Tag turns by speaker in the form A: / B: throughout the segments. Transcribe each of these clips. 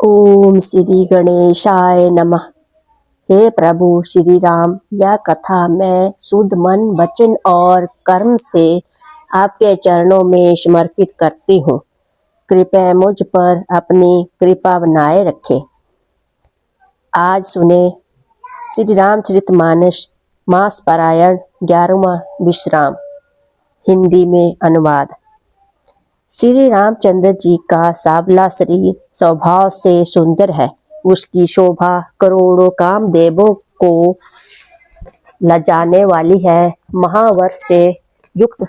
A: ओम श्री गणेशाय नमः। हे प्रभु श्री राम, यह कथा मैं शुद्ध मन, वचन और कर्म से आपके चरणों में समर्पित करती हूँ। कृपया मुझ पर अपनी कृपा बनाए रखें। आज सुने श्री रामचरितमानस मास पारायण 11वां विश्राम। हिंदी में अनुवाद। श्री रामचंद्र जी का सांवला शरीर स्वभाव से सुंदर है। उसकी शोभा करोड़ों कामदेवों को लजाने वाली है। महावर्ष से युक्त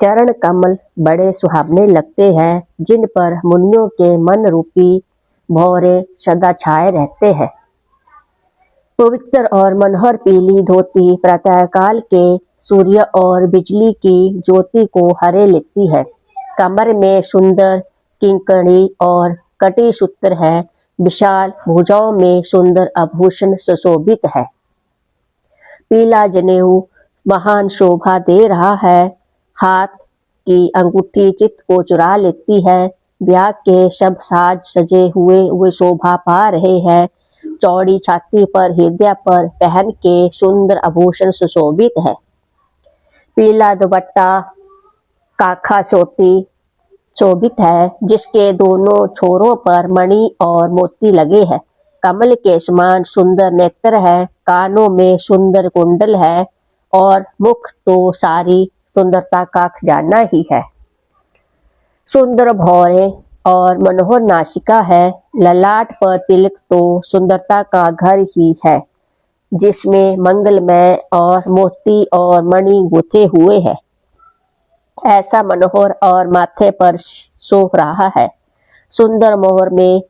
A: चरण कमल बड़े सुहावने लगते हैं, जिन पर मुनियों के मन रूपी भौरे सदा छाए रहते हैं। पवित्र और मनोहर पीली धोती प्रातःकाल के सूर्य और बिजली की ज्योति को हरे लेती है। कमर में सुंदर किंकणी और कटी सूत्र है। विशाल भुजाओं में सुंदर आभूषण सुशोभित है। पीला जनेऊ महान शोभा दे रहा है। हाथ की अंगूठी चित्त को चुरा लेती है। ब्याह के सब साज सजे हुए शोभा पा रहे हैं। चौड़ी छाती पर हृदय पर पहन के सुंदर आभूषण सुशोभित है। पीला दुपट्टा काखा चोटी शोभित है, जिसके दोनों छोरों पर मणि और मोती लगे हैं। कमल के समान सुंदर नेत्र है। कानों में सुंदर कुंडल है और मुख तो सारी सुंदरता का खजाना ही है। सुंदर भौरे और मनोहर नासिका है। ललाट पर तिलक तो सुंदरता का घर ही है, जिसमें मंगलमय और मोती और मणि गुथे हुए हैं। ऐसा मनोहर और माथे पर शोभ रहा है। सुंदर मोहर में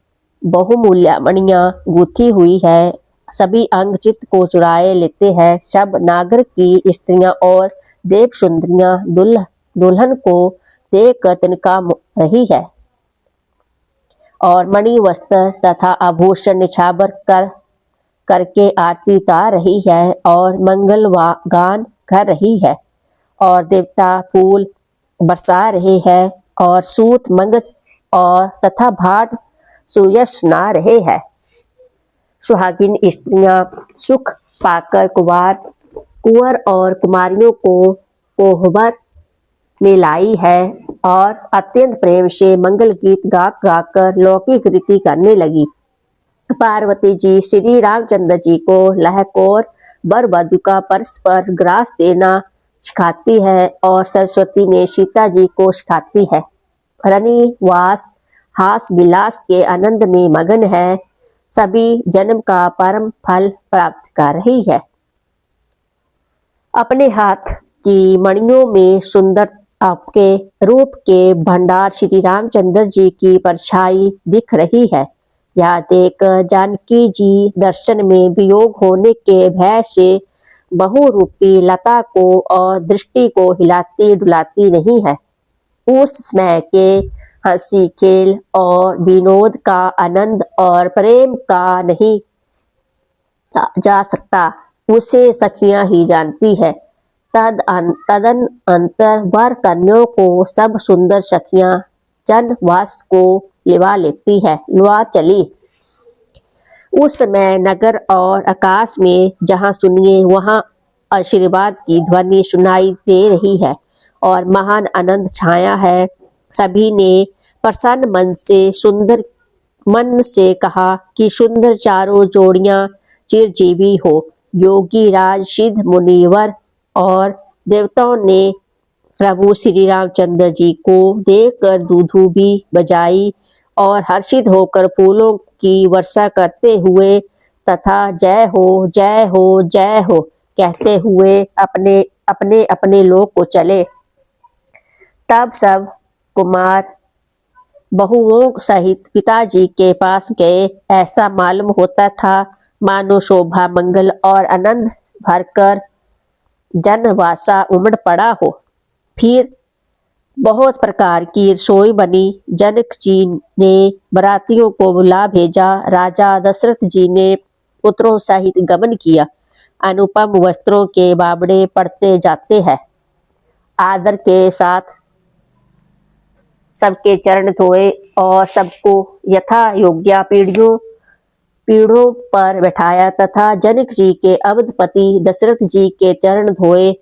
A: बहुमूल्य मणियां गुथी हुई है। सभी अंग चित्त को चुराए लेते हैं। सब नागर की स्त्रियां और देव सुंदरियां दुल्हन को देखकर तिनका रही है और मणि वस्त्र तथा आभूषण निछावर करके आरती उतार रही है और मंगल गान कर रही है। और देवता फूल बरसा रहे हैं और सूत मंगत और तथा भाट सुयश सुना रहे हैं। सुहागिन स्त्रियां सुख पाकर कुंवर और कुमारियों को कोहबर में लाई है और अत्यंत प्रेम से मंगल गीत गाकर लौकिक रीति करने लगी। पार्वती जी श्री रामचंद्र जी को लहकोर वर वधु का परस्पर ग्रास देना सिखाती है और सरस्वती ने सीता जी को सिखाती है। रनिवास हास विलास के आनंद में मगन है। सभी जन्म का परम फल प्राप्त कर रही है। अपने हाथ की मणियों में सुंदर आपके रूप के भंडार श्री रामचंद्र जी की परछाई दिख रही है। यह देख जानकी जी दर्शन में वियोग होने के भय से बहुरूपी लता को और दृष्टि को हिलाती डुलाती नहीं है। उस समय के हंसी खेल और विनोद का आनंद और प्रेम का नहीं जा सकता, उसे सखियां ही जानती है। तदन अंतर वर कन्याओं को सब सुंदर सखियां जनवास को लिवा चली। उस समय नगर और आकाश में जहां सुनिए वहां आशीर्वाद की ध्वनि सुनाई दे रही है और महान आनंद छाया है। सभी ने प्रसन्न मन से कहा कि सुंदर चारों जोड़ियां चिरजीवी हो। योगी राज सिद्ध मुनिवर और देवताओं ने प्रभु श्री रामचंद्र जी को देखकर दूधू बजाई और हर्षित होकर फूलों की वर्षा करते हुए तथा जय हो जय हो जय हो कहते हुए अपने लोक को चले। तब सब कुमार बहुओं सहित पिताजी के पास गए। ऐसा मालूम होता था मानो शोभा मंगल और आनंद भरकर जनवासा उमड़ पड़ा हो। फिर बहुत प्रकार की रसोई बनी। जनक जी ने बरातियों को बुला भेजा। राजा दशरथ जी ने पुत्रों सहित गमन किया। अनुपम वस्त्रों के बाबड़े पड़ते जाते हैं। आदर के साथ सबके चरण धोए और सबको यथा योग्य पीढ़ों पर बैठाया तथा जनक जी के अवधपति दशरथ जी के चरण धोए।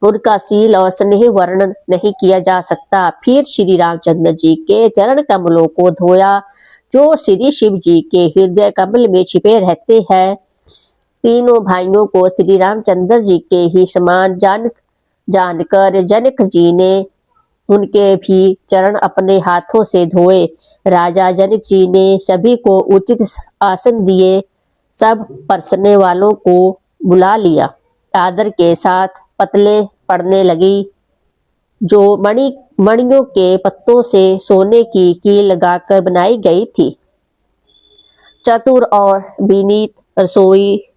A: उनका शील और स्नेह वर्णन नहीं किया जा सकता। फिर श्री रामचंद्र जी के चरण कमलों को धोया जो श्री शिव जी के हृदय कमल में छिपे रहते हैं। तीनों भाइयों को श्री रामचंद्र जी के ही समान जानकर जनक जी ने उनके भी चरण अपने हाथों से धोए। राजा जनक जी ने सभी को उचित आसन दिए। सब परसने वालों को बुला लिया। आदर के साथ पतले पड़ने लगी जो मणियों के पत्तों से सोने की कील लगाकर बनाई गई थी। चतुर और विनीत रसोइये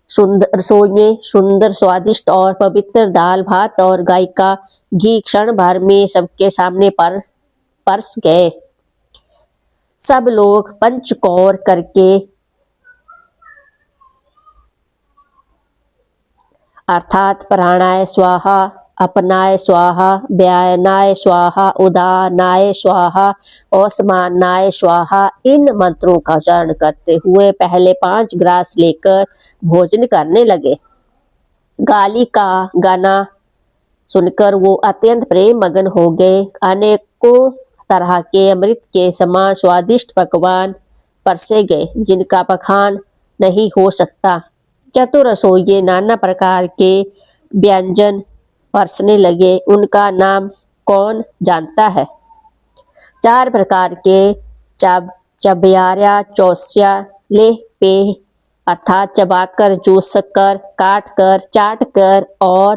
A: सुंदर स्वादिष्ट और पवित्र दाल भात और गाय का घी क्षण भर में सबके सामने परस गए। सब लोग पंचकौर करके अर्थात प्राणाय स्वाहा, अपनाय स्वाहा, व्यायनाय स्वाहा, उदानाय स्वाहा, औस्मानाय स्वाहा इन मंत्रों का उच्चारण करते हुए पहले 5 ग्रास लेकर भोजन करने लगे। गाली का गाना सुनकर वो अत्यंत प्रेम मगन हो गए। अनेकों तरह के अमृत के समान स्वादिष्ट पकवान परसे गए जिनका बखान नहीं हो सकता। चतुर रसोइये नाना प्रकार के व्यंजन परसने लगे। उनका नाम कौन जानता है। 4 प्रकार के चबयारा चौस्या लेह पे अर्थात चबाकर, चूसकर, काटकर, चाटकर और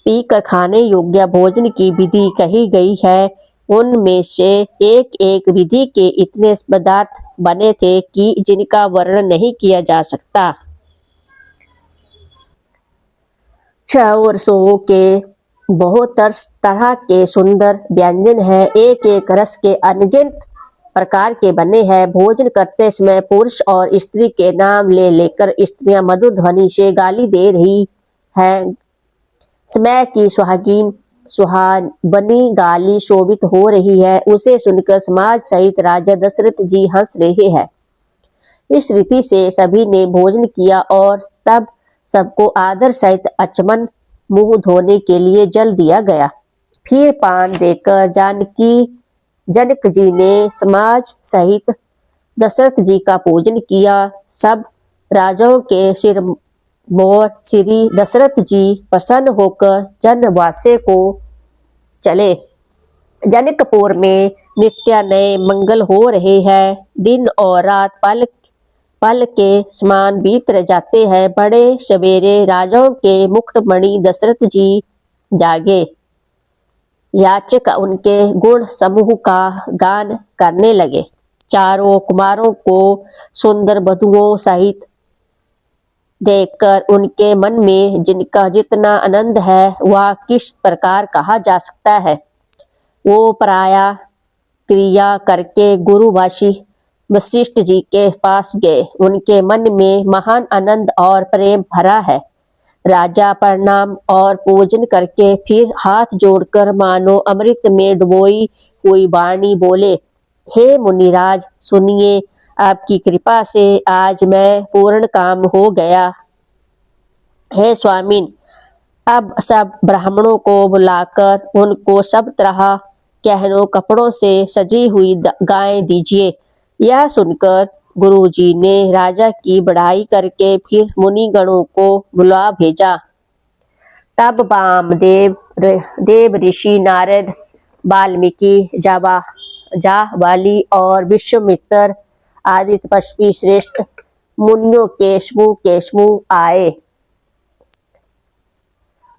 A: पीकर खाने योग्य भोजन की विधि कही गई है। उनमें से एक एक विधि के इतने पदार्थ बने थे कि जिनका वर्णन नहीं किया जा सकता। 6 वर्षों के बहुत तरह के सुंदर व्यंजन है। एक एक रस के अनगिनत प्रकार के बने हैं। भोजन करते समय पुरुष और स्त्री के नाम ले लेकर स्त्रियां मधुर ध्वनि से गाली दे रही हैं। समय की सुहावनी गाली शोभित हो रही है। उसे सुनकर समाज सहित राजा दशरथ जी हंस रहे हैं। इस रीति से सभी ने भोजन किया और तब सबको आदर सहित अचमन मुंह धोने के लिए जल दिया गया। फिर पान देकर जनक जी ने समाज सहित दशरथ जी का पूजन किया। सब राजाओं के सिर मोर श्री दशरथ जी प्रसन्न होकर जनवासे को चले। जनकपुर में नित्य नए मंगल हो रहे हैं। दिन और रात पल के समान बीत जाते हैं। बड़े सवेरे राजाओं के मुकुटमणि दशरथ जी जागे। याचक उनके गुण समूह का गान करने लगे। चारों कुमारों को सुंदर वधुओं सहित देखकर उनके मन में जिनका जितना आनंद है वह किस प्रकार कहा जा सकता है। वो पराया क्रिया करके गुरु वशिष्ठ जी के पास गए। उनके मन में महान आनंद और प्रेम भरा है। राजा प्रणाम और पूजन करके फिर हाथ जोड़कर मानो अमृत में डुबोई हुई वाणी बोले, हे मुनिराज सुनिए, आपकी कृपा से आज मैं पूर्ण काम हो गया। हे स्वामिन, अब सब ब्राह्मणों को बुलाकर उनको सब तरह गहनों कपड़ों से सजी हुई गायें दीजिए। यह सुनकर गुरुजी ने राजा की बड़ाई करके फिर मुनिगणों को बुला भेजा। तब देव ऋषि नारद, वाल्मीकि, जाबाली और विश्वामित्र आदि तपस्वी श्रेष्ठ मुनियों के समूह आए।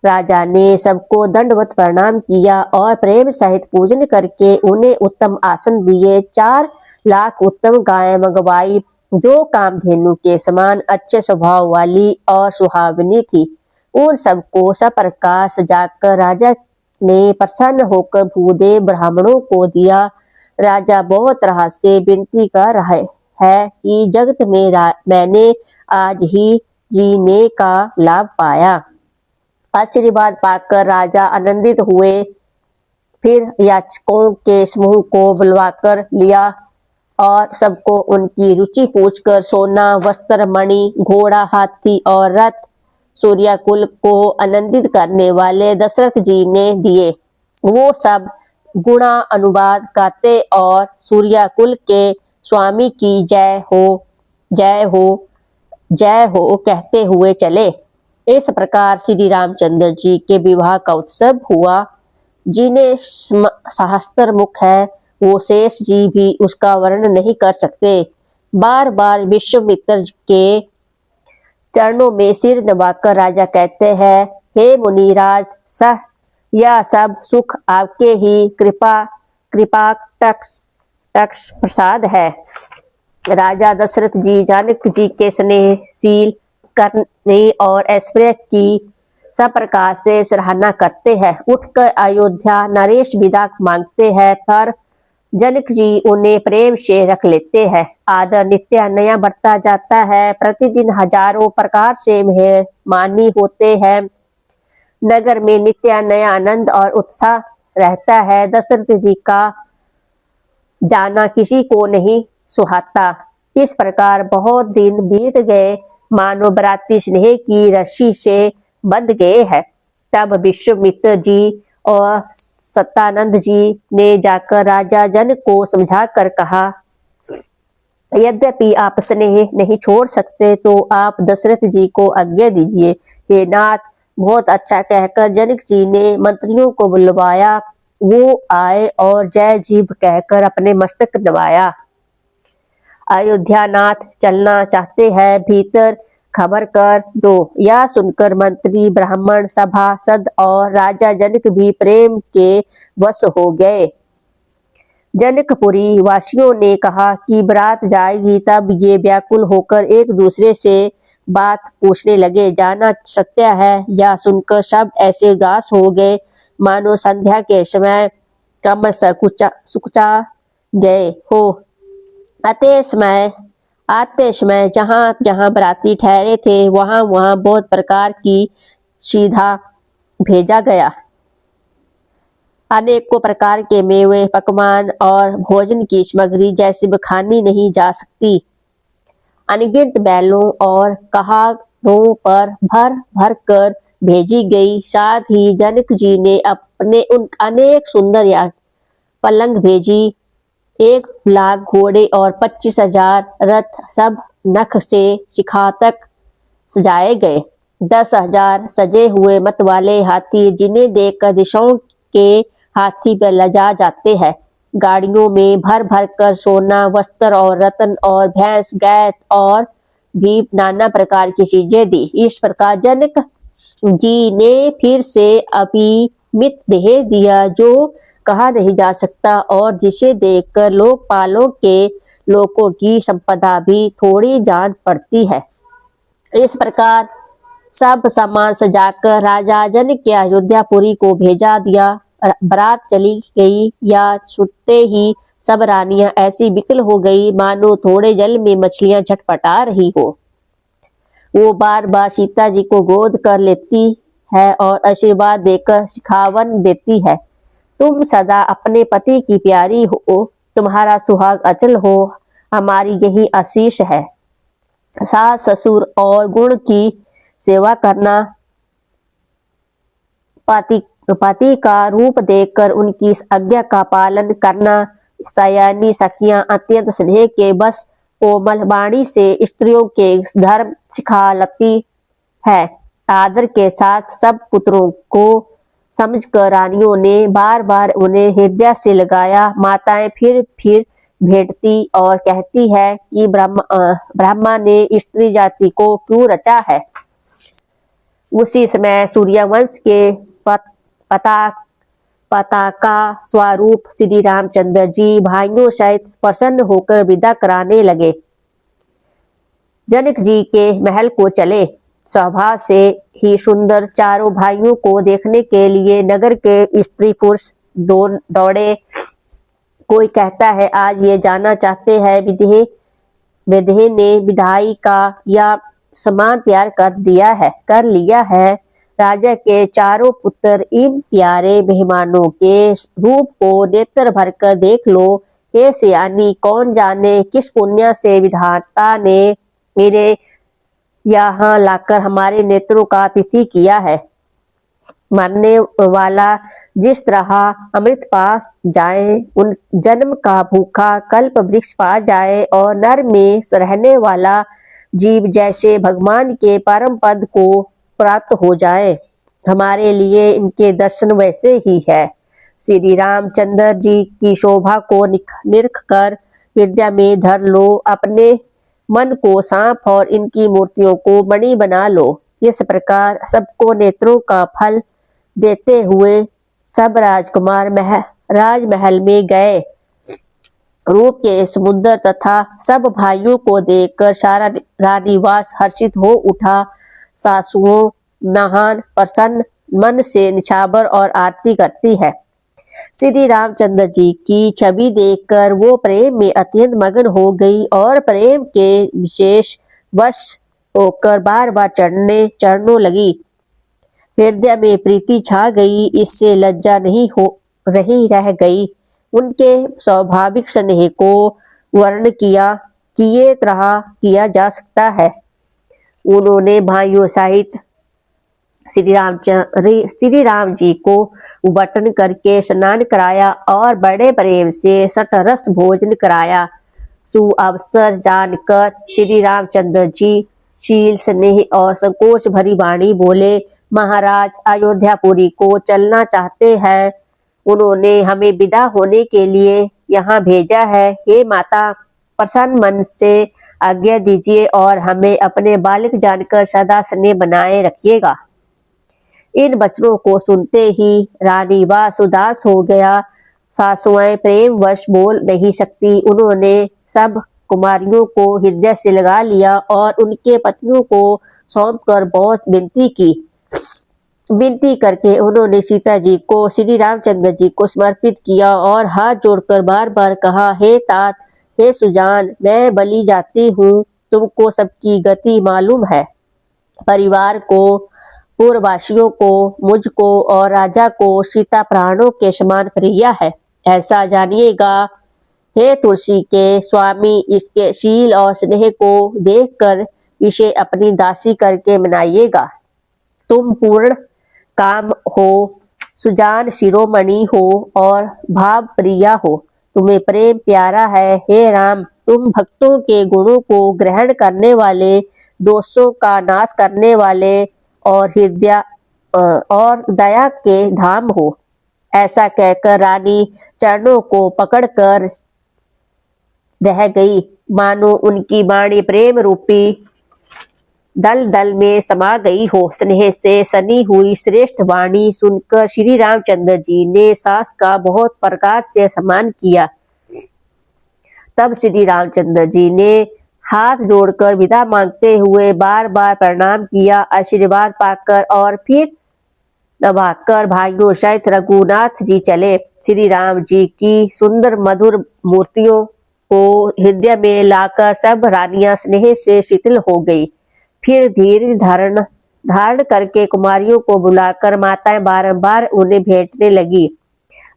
A: राजा ने सबको दंडवत प्रणाम किया और प्रेम सहित पूजन करके उन्हें उत्तम आसन दिए। 4 लाख उत्तम गायें मंगवाई जो कामधेनु के समान अच्छे स्वभाव वाली और सुहावनी थी। उन सबको सब प्रकार सजाकर राजा ने प्रसन्न होकर भूदेव ब्राह्मणों को दिया। राजा बहुत तरह से विनती कर रहे है कि जगत में मैंने आज ही जीने का लाभ पाया। आशीर्वाद पाकर राजा आनंदित हुए। फिर याचकों के समूह को बुलवाकर लिया और सबको उनकी रुचि पूछकर सोना, वस्त्र, मणि, घोड़ा, हाथी और रथ सूर्यकुल को आनंदित करने वाले दशरथ जी ने दिए। वो सब गुणा अनुवाद गाते और सूर्यकुल के स्वामी की जय हो, जय हो, जय हो कहते हुए चले। इस प्रकार श्री रामचंद्र जी के विवाह का उत्सव हुआ। जिन्हें सहस्त्र मुख है वो शेष जी भी उसका वर्णन नहीं कर सकते। बार बार विश्वामित्र के चरणों में सिर नवाकर राजा कहते हैं, हे मुनिराज, यह सब सुख आपके ही कृपा टक्ष प्रसाद है। राजा दशरथ जी जानक जी के स्नेहशील करने और ऐश्वर्य की सब प्रकार से सराहना करते हैं। उठकर अयोध्या नरेश विदा मांगते हैं, पर जनक जी उन्हें प्रेम से रख लेते हैं। आदर नित्य नया बढ़ता जाता है। प्रतिदिन हजारों प्रकार से मेहमानी होते हैं। नगर में नित्य नया आनंद और उत्साह रहता है। दशरथ जी का जाना किसी को नहीं सुहाता। इस प्रकार बहुत दिन बीत गए, मानो बराती स्नेह की रस्सी से बंध गए हैं। तब विश्वामित्र जी और सत्यानंद जी ने जाकर राजा जनक को समझाकर कहा, यद्यपि आप स्नेह नहीं छोड़ सकते तो आप दशरथ जी को आज्ञा दीजिए। हे नाथ, बहुत अच्छा कहकर जनक जी ने मंत्रियों को बुलवाया। वो आए और जय जीव कहकर अपने मस्तक नवाया। अयोध्या नाथ चलना चाहते हैं, भीतर खबर कर दो। यह सुनकर मंत्री, ब्राह्मण, सभासद और राजा जनक भी प्रेम के वश हो गए। जनकपुरी वासियों ने कहा कि बारात जाएगी। तब ये व्याकुल होकर एक दूसरे से बात पूछने लगे। जाना सत्य है। यह सुनकर सब ऐसे उदास हो गए मानो संध्या के समय कमर सुकुचा गए हो। आते समय जहां जहां बराती ठहरे थे वहां वहां बहुत प्रकार की सीधा भेजा गया। अनेकों प्रकार के मेवे, पकवान और भोजन की सामग्री जैसे बखानी नहीं जा सकती। अनगिनत बैलों और कहारों पर भर भर कर भेजी गई। साथ ही जनक जी ने अपने उन अनेक सुंदर या पलंग भेजी। 1,00,000 घोड़े और 25,000 रथ सब नख से शिखा तक सजाए गए। 10,000 सजे हुए मत वाले हाथी, जिन्हें देखकर दिशाओं के हाथी पर लजा जाते हैं। गाड़ियों में भर भर कर सोना, वस्त्र और रत्न और भैंस, गाय और भी नाना प्रकार की चीजें दी। इस प्रकार जनक जी ने फिर से अभिमित देह दिया, जो कहा नहीं जा सकता और जिसे देखकर लोकपालों के लोगों की संपदा भी थोड़ी जान पड़ती है। इस प्रकार सब सामान सजाकर राजा जनक के अयोध्यापुरी को भेजा दिया। बारात चली गई। या छूटते ही सब रानियां ऐसी विकल हो गई मानो थोड़े जल में मछलियां झटपटा रही हो। वो बार बार सीता जी को गोद कर लेती है और आशीर्वाद देकर सिखावन देती है। तुम सदा अपने पति की प्यारी हो, तुम्हारा सुहाग अचल हो, हमारी यही आशीष है। सास ससुर और गुण की सेवा करना, पति का रूप देखकर उनकी आज्ञा का पालन करना। सयानी सखियां अत्यंत स्नेह के बस कोमल वाणी से स्त्रियों के धर्म सिखाती है। आदर के साथ सब पुत्रों को समझकर रानियों ने बार बार उन्हें हृदय से लगाया। माताएं फिर भेंटती और कहती है कि ब्रह्मा ने स्त्री जाति को क्यों रचा है। उसी समय सूर्यवंश के पताका स्वरूप श्री रामचंद्र जी भाइयों सहित प्रसन्न होकर विदा कराने लगे। जनक जी के महल को चले। स्वभाव से ही सुंदर चारों भाइयों को देखने के लिए नगर के स्त्री पुरुष दौड़े। कोई कहता है आज ये जाना चाहते हैं विधि ने विधाई का या सामान तैयार कर लिया है। राजा के चारों पुत्र इन प्यारे मेहमानों के रूप को नेत्र भरकर देख लो। हे सियानी, कौन जाने किस पुण्य से विधाता ने इन्हें यहाँ लाकर हमारे नेत्रों का अतिथि किया है। मरने वाला जिस तरह अमृत पास जाए, उन जन्म का भूखा कल्प वृक्ष पा जाए, और नर में रहने वाला जीव जैसे भगवान के परम पद को प्राप्त हो जाए, हमारे लिए इनके दर्शन वैसे ही है। श्री रामचंद्र जी की शोभा को निरख कर हृदय में धर लो। अपने मन को सांप और इनकी मूर्तियों को मणि बना लो। इस प्रकार सबको नेत्रों का फल देते हुए सब राजकुमार राजमहल में गए। रूप के समुद्र तथा सब भाइयों को देखकर सारा रानीवास हर्षित हो उठा। सासुओं महान प्रसन्न मन से निछावर और आरती करती है। श्री रामचंद्र जी की छवि देखकर वो प्रेम में अत्यंत मग्न हो गई और प्रेम के विशेष वश होकर बार बार चढ़ने लगी। हृदय में प्रीति छा गई, इससे लज्जा नहीं रह गई। उनके स्वाभाविक स्नेह को वर्ण किए तरह किया जा सकता है। उन्होंने भाइयों सहित श्री राम जी को उबटन करके स्नान कराया और बड़े प्रेम से सटरस भोजन कराया। सुअवसर जानकर श्री रामचंद्र जी शील स्नेह और संकोच भरी वाणी बोले, महाराज अयोध्यापुरी को चलना चाहते हैं। उन्होंने हमें विदा होने के लिए यहाँ भेजा है। हे माता, प्रसन्न मन से आज्ञा दीजिए और हमें अपने बालक जानकर सदा स्नेह बनाए रखिएगा। इन वचनों को सुनते ही रानीवास उदास हो गया। सासुएं प्रेमवश बोल नहीं सकती। उन्होंने सब कुमारियों को हृदय से लगा लिया और उनके पतियों को सौंप कर बहुत विनती करके उन्होंने सीता जी को श्री रामचंद्र जी को समर्पित किया और हाथ जोड़कर बार बार कहा, हे तात, हे सुजान, मैं बलि जाती हूँ। तुमको सबकी गति मालूम है। परिवार को, पूर्ववासियों को, मुझको और राजा को सीता प्राणों के समान प्रिय है, ऐसा जानिएगा। हे तुलसी के स्वामी, इसके शील और स्नेह को देखकर इसे अपनी दासी करके मनाइएगा। तुम पूर्ण काम हो, सुजान शिरोमणि हो और भाव प्रिया हो। तुम्हें प्रेम प्यारा है। हे राम, तुम भक्तों के गुणों को ग्रहण करने वाले, दोषों का नाश करने वाले और हृदय और दया के धाम हो। ऐसा कहकर रानी चरणों को पकड़कर रह गई, मानो उनकी वाणी प्रेम रूपी दल दल में समा गई हो। स्नेह से सनी हुई श्रेष्ठ वाणी सुनकर श्री रामचंद्र जी ने सास का बहुत प्रकार से सम्मान किया। तब श्री रामचंद्र जी ने हाथ जोड़कर विदा मांगते हुए बार बार प्रणाम किया। आशीर्वाद पाकर और फिर नभाकर भाइयों सहित रघुनाथ जी चले। श्री राम जी की सुंदर मधुर मूर्तियों को हृदय में लाकर सब रानियां स्नेह से शिथिल हो गई। फिर धीरे धारण करके कुमारियों को बुलाकर माताएं बारंबार उन्हें भेंटने लगी।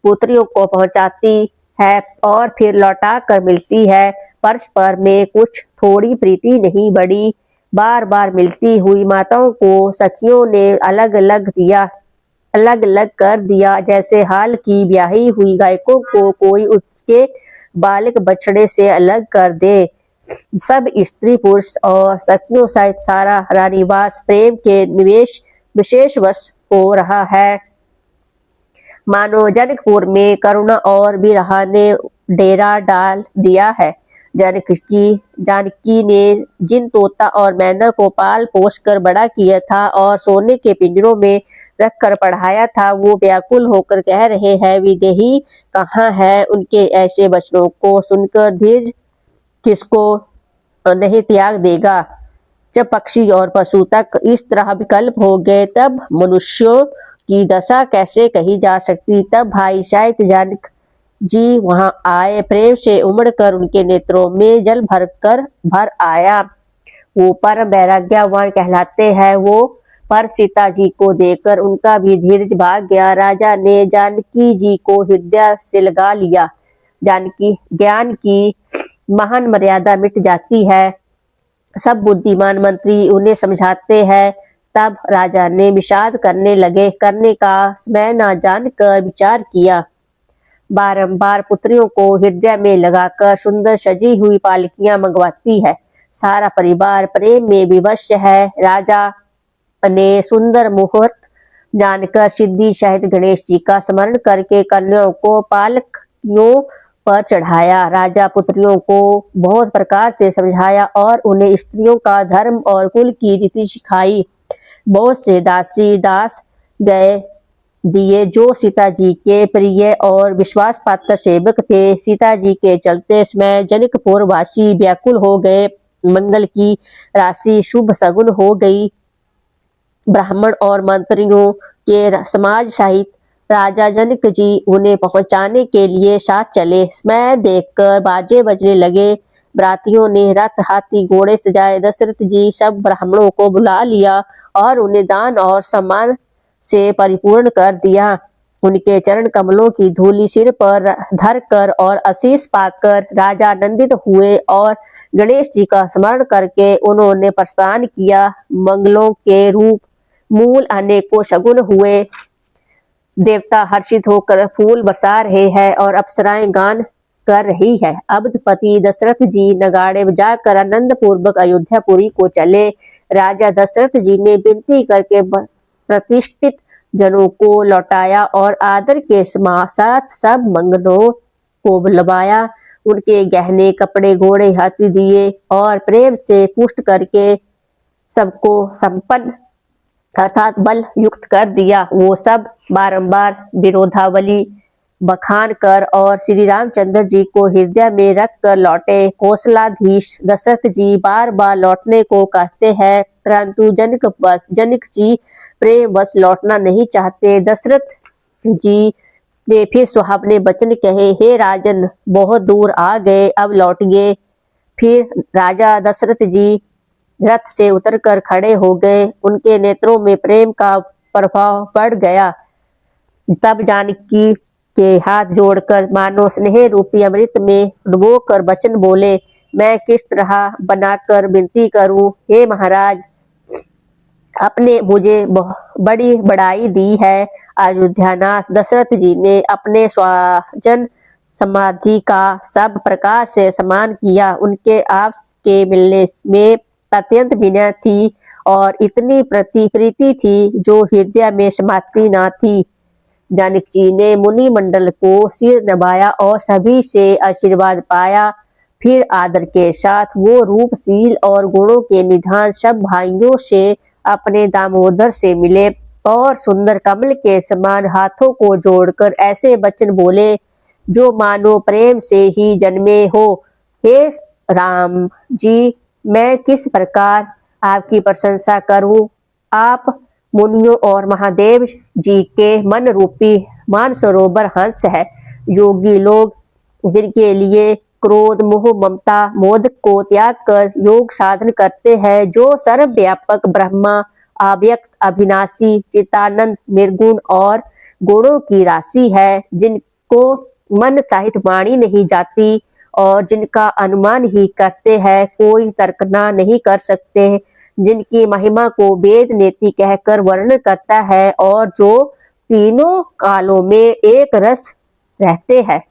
A: पुत्रियों को पहुंचाती है और फिर लौटा कर मिलती है। परस्पर में कुछ थोड़ी प्रीति नहीं बढ़ी। बार बार मिलती हुई माताओं को सखियों ने अलग अलग कर दिया, जैसे हाल की ब्याही हुई गायकों को कोई उसके बालक बछड़े से अलग कर दे। सब स्त्री पुरुष और सखियों सहित सारा रानीवास प्रेम के विशेष वश हो रहा है। मानो जनकपुर में करुणा और विरह ने डेरा डाल दिया है। जानकी ने जिन तोता और मैना को पाल पोस कर बड़ा किया था और सोने के पिंजरों में रखकर पढ़ाया था, वो व्याकुल होकर कह रहे हैं, विदेही कहाँ है। उनके ऐसे वचनों को सुनकर धीरज किसको नहीं त्याग देगा। जब पक्षी और पशु तक इस तरह विकल्प हो गए, तब मनुष्यों की दशा कैसे कही जा सकती। तब भाई शायद जानक जी वहां आए। प्रेम से उमड़कर उनके नेत्रों में जल भर आया। वो परम वैराग्यवान कहलाते हैं। वो पर सीता जी को देखकर उनका भी धीरज भाग गया। राजा ने जानकी जी को हृदय से लगा लिया। जानकी ज्ञान की महान मर्यादा मिट जाती है। सब बुद्धिमान मंत्री उन्हें समझाते हैं। तब राजा ने विषाद करने का समय न जानकर विचार किया। बारंबार पुत्रियों को हृदय में लगाकर सुंदर सजी हुई पालकियां मंगवाती है। सारा परिवार प्रेम में विवश है। राजा ने सुंदर मुहूर्त जानकर सिद्धि सहित गणेश जी का स्मरण करके कन्याओं को पालकियों पर चढ़ाया। राजा पुत्रियों को बहुत प्रकार से समझाया और उन्हें स्त्रियों का धर्म और कुल की रीति सिखाई। बहुत से दासी दास गए दिए जो सीता जी के प्रिय और विश्वास पात्र सेवक थे। सीता जी के चलते समय जनकपुर वासी व्याकुल हो गए। मंगल की राशि शुभ सगुन हो गई। ब्राह्मण और मंत्रियों के समाज सहित राजा जनक जी उन्हें पहुंचाने के लिए साथ चले। समय देखकर बाजे बजने लगे। बरातियों ने रथ हाथी घोड़े सजाए। दशरथ जी सब ब्राह्मणों को बुला लिया और उन्हें दान और सम्मान से परिपूर्ण कर दिया। उनके चरण कमलों की धूलि सिर पर धरकर और आशीष पाकर राजा आनंदित हुए और गणेश जी का स्मरण करके उन्होंने प्रस्थान किया। मंगलों के रूप मूल अनेकों शगुन हुए। देवता हर्षित होकर फूल बरसा रहे हैं और अप्सराएं गान कर रही है। अवधपति दशरथ जी नगाड़े बजाकर आनंद पूर्वक अयोध्यापुरी को चले। राजा दशरथ जी ने विनती करके प्रतिष्ठित जनों को लौटाया और आदर के साथ सब मंगलों को बुलवाया। उनके गहने कपड़े घोड़े हाथी दिए और प्रेम से पुष्ट करके सबको संपन्न अर्थात बल युक्त कर दिया। वो सब बारंबार विरोधावली बखान कर और श्री रामचंद्र जी को हृदय में रख कर लौटे। कौशलाधीश दशरथ जी बार बार लौटने को कहते हैं, परंतु जनक जी प्रेम वश लौटना नहीं चाहते। दशरथ जी ने फिर सुहावने वचन कहे, हे राजन, बहुत दूर आ गए, अब लौटिए। फिर राजा दशरथ जी रथ से उतरकर खड़े हो गए। उनके नेत्रों में प्रेम का प्रभाव पड़ गया। तब जानकी के हाथ जोड़कर मानो स्नेह रूपी अमृत में डुबोकर वचन बोले, मैं किस तरह बनाकर विनती करूं। हे महाराज, आपने मुझे बड़ी बड़ाई दी है। अयोध्यानाथ दशरथ जी ने अपने स्वजन समाधि का सब प्रकार से सम्मान किया। उनके आपके मिलने में अत्यंत विनय थी और इतनी प्रीति थी जो हृदय में समाती न थी। जानक जी ने मुनि मंडल को सिर नवाया और सभी से आशीर्वाद पाया। फिर आदर के साथ वो रूपशील और गुणों के निधान सब भाइयों से अपने दामोदर से मिले और सुंदर कमल के समान हाथों को जोड़कर ऐसे वचन बोले जो मानो प्रेम से ही जन्मे हो। हे राम जी, मैं किस प्रकार आपकी प्रशंसा करूं। आप मुनियों और महादेव जी के मन रूपी मानसरोवर हंस है। योगी लोग जिनके लिए क्रोध मोह ममता मोद को त्याग कर योग साधन करते हैं, जो सर्वव्यापक ब्रह्मा अव्यक्त अविनाशी चितानंद निर्गुण और गुणों की राशि है, जिनको मन सहित वाणी नहीं जाती और जिनका अनुमान ही करते हैं, कोई तर्कना नहीं कर सकते, जिनकी महिमा को वेद नेति कहकर वर्णन करता है और जो तीनों कालों में एक रस रहते हैं।